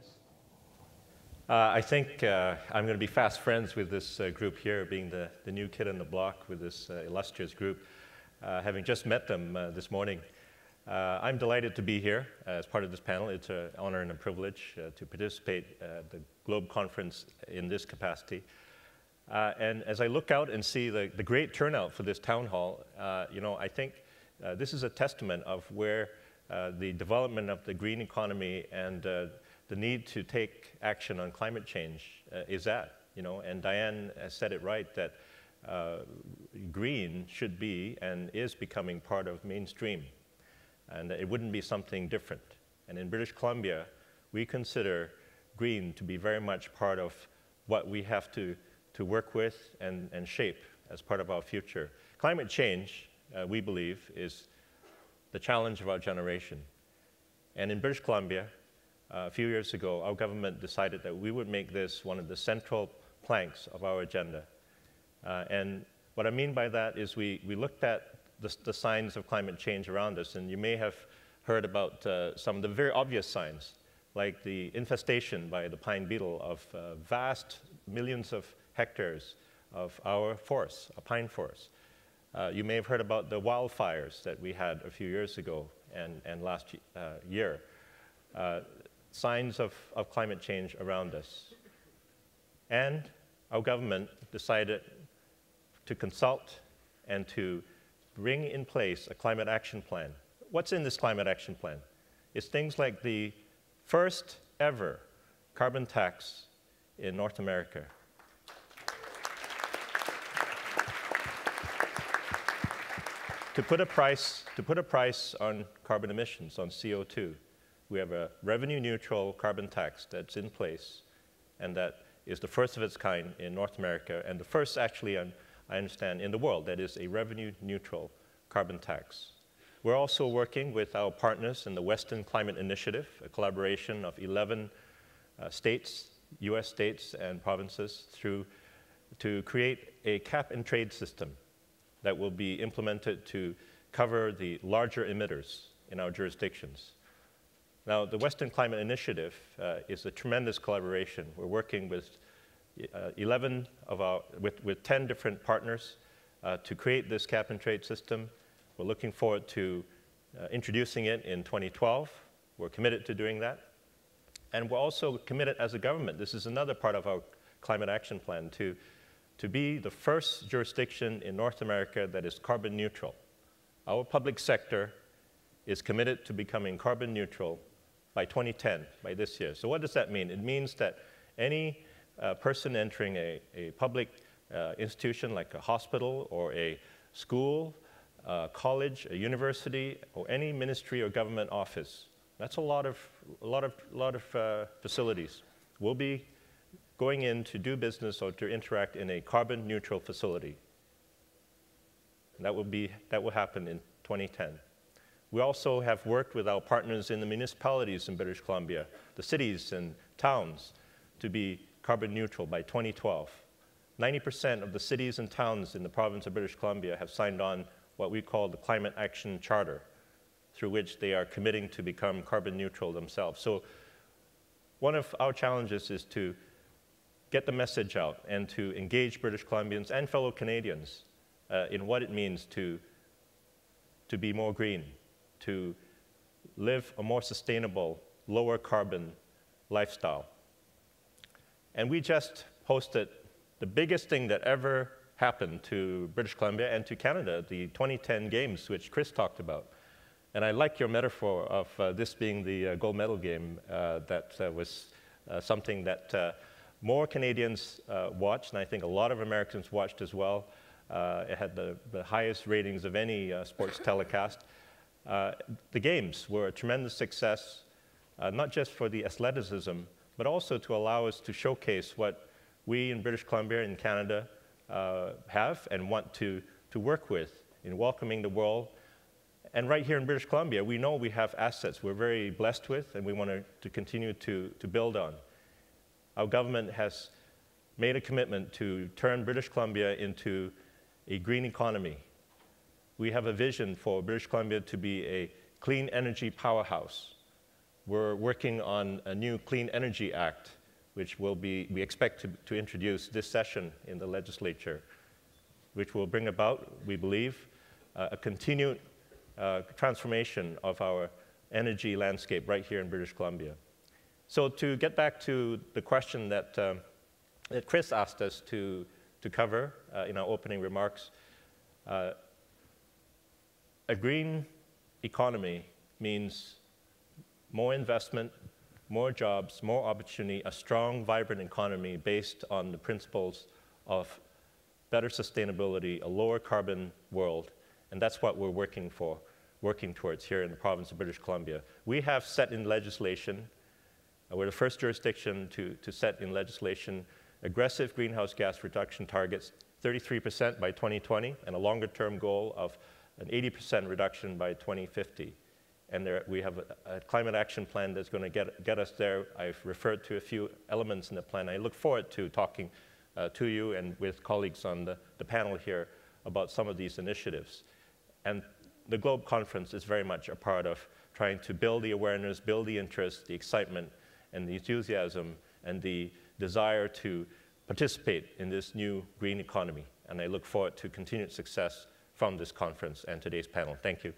Dennis. I think I'm going to be fast friends with this group here, being the new kid on the block with this illustrious group, having just met them this morning. I'm delighted to be here as part of this panel. It's an honor and a privilege to participate at the Globe Conference in this capacity. And as I look out and see the great turnout for this town hall, I think this is a testament of where the development of the green economy and the need to take action on climate change is at. And Diane has said it right that green should be and is becoming part of mainstream, and it wouldn't be something different. And in British Columbia, we consider green to be very much part of what we have to work with and shape as part of our future. Climate change, we believe, is the challenge of our generation. And in British Columbia, a few years ago, our government decided that we would make this one of the central planks of our agenda. And what I mean by that is we looked at the signs of climate change around us, and you may have heard about some of the very obvious signs, like the infestation by the pine beetle of vast millions of hectares of our forests, a pine forest. You may have heard about the wildfires that we had a few years ago and last year. Signs of climate change around us. And our government decided to consult and to bring in place a climate action plan. What's in this climate action plan? It's things like the first ever carbon tax in North America. To put a price on carbon emissions, on CO2, we have a revenue-neutral carbon tax that's in place, and that is the first of its kind in North America, and the first, actually, I understand, in the world that is a revenue-neutral carbon tax. We're also working with our partners in the Western Climate Initiative, a collaboration of 11 states, US states and provinces, to create a cap-and-trade system that will be implemented to cover the larger emitters in our jurisdictions. Now, the Western Climate Initiative is a tremendous collaboration. We're working with 10 different partners to create this cap-and-trade system. We're looking forward to introducing it in 2012. We're committed to doing that. And we're also committed as a government, this is another part of our climate action plan, to be the first jurisdiction in North America that is carbon neutral. Our public sector is committed to becoming carbon neutral by 2010, by this year. So what does that mean? It means that any person entering a public institution like a hospital or a school, college, a university, or any ministry or government office, that's a lot of facilities, will be going in to do business or to interact in a carbon neutral facility. And that will happen in 2010. We also have worked with our partners in the municipalities in British Columbia, the cities and towns, to be carbon neutral by 2012. 90% of the cities and towns in the province of British Columbia have signed on what we call the Climate Action Charter, through which they are committing to become carbon neutral themselves. So one of our challenges is to get the message out and to engage British Columbians and fellow Canadians in what it means to be more green, to live a more sustainable, lower carbon lifestyle. And we just hosted the biggest thing that ever happened to British Columbia and to Canada, the 2010 Games, which Chris talked about. And I like your metaphor of this being the gold medal game. That was something that more Canadians watched, and I think a lot of Americans watched as well. It had the highest ratings of any sports telecast. The Games were a tremendous success, not just for the athleticism, but also to allow us to showcase what we in British Columbia and Canada have and want to work with in welcoming the world. And right here in British Columbia, we know we have assets we're very blessed with and we want to continue to build on. Our government has made a commitment to turn British Columbia into a green economy. We have a vision for British Columbia to be a clean energy powerhouse. we're working on a new Clean Energy Act, which we expect to introduce this session in the legislature, which will bring about, we believe, a continued transformation of our energy landscape right here in British Columbia. So to get back to the question that Chris asked us to cover in our opening remarks, a green economy means more investment, more jobs, more opportunity, a strong, vibrant economy based on the principles of better sustainability, a lower carbon world, and that's what we're working towards here in the province of British Columbia. We have set in legislation, we're the first jurisdiction to set in legislation aggressive greenhouse gas reduction targets, 33% by 2020, and a longer-term goal of an 80% reduction by 2050. And we have a climate action plan that's going to get us there. I've referred to a few elements in the plan. I look forward to talking to you and with colleagues on the panel here about some of these initiatives. And the Globe Conference is very much a part of trying to build the awareness, build the interest, the excitement, and the enthusiasm, and the desire to participate in this new green economy. And I look forward to continued success from this conference and today's panel. Thank you.